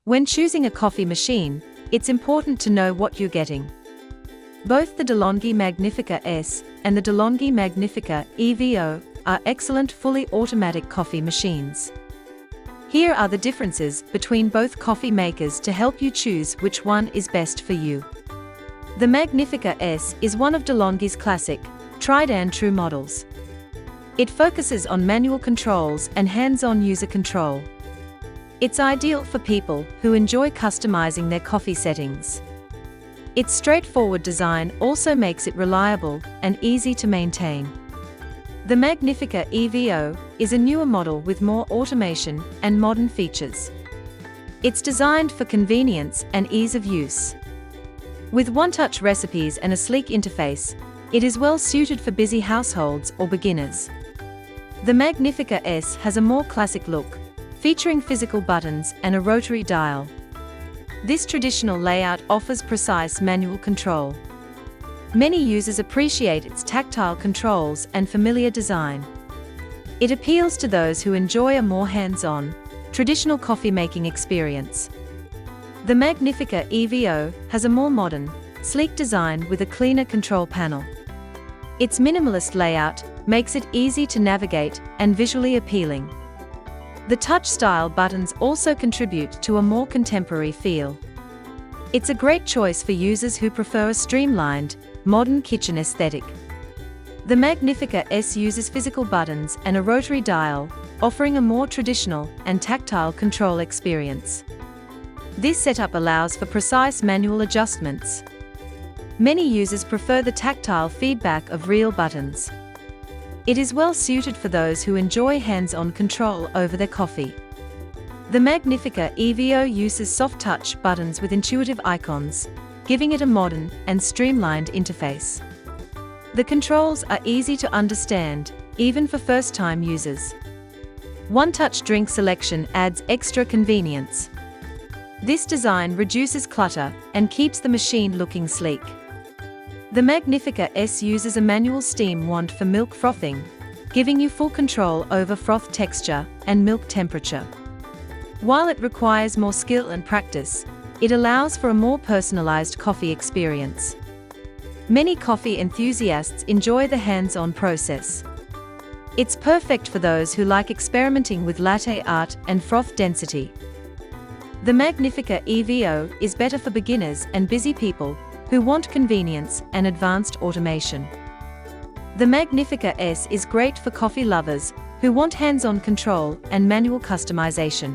When choosing a coffee machine, it's important to know what you're getting. Both the Longhi Magnifica S and the Longhi Magnifica Evo are excellent fully automatic coffee machines. Here are the differences between both coffee makers to help you choose which one is best for you. The Magnifica S is one of Longhi's classic, tried and true models. It focuses on manual controls and hands-on user control. It's ideal for people who enjoy customizing their coffee settings. Its straightforward design also makes it reliable and easy to maintain. The Magnifica Evo is a newer model with more automation and modern features. It's designed for convenience and ease of use. With one-touch recipes and a sleek interface, it is well suited for busy households or beginners. The Magnifica S has a more classic look, featuring physical buttons and a rotary dial. This traditional layout offers precise manual control. Many users appreciate its tactile controls and familiar design. It appeals to those who enjoy a more hands-on, traditional coffee-making experience. The Magnifica Evo has a more modern, sleek design with a cleaner control panel. Its minimalist layout makes it easy to navigate and visually appealing. The touch-style buttons also contribute to a more contemporary feel. It's a great choice for users who prefer a streamlined, modern kitchen aesthetic. The Magnifica S uses physical buttons and a rotary dial, offering a more traditional and tactile control experience. This setup allows for precise manual adjustments. Many users prefer the tactile feedback of real buttons. It is well suited for those who enjoy hands-on control over their coffee. The Magnifica Evo uses soft-touch buttons with intuitive icons, giving it a modern and streamlined interface. The controls are easy to understand, even for first-time users. One-touch drink selection adds extra convenience. This design reduces clutter and keeps the machine looking sleek. The Magnifica S uses a manual steam wand for milk frothing, giving you full control over froth texture and milk temperature. While it requires more skill and practice, it allows for a more personalized coffee experience. Many coffee enthusiasts enjoy the hands-on process. It's perfect for those who like experimenting with latte art and froth density. The Magnifica Evo is better for beginners and busy people who want convenience and advanced automation. The Magnifica S is great for coffee lovers who want hands-on control and manual customization.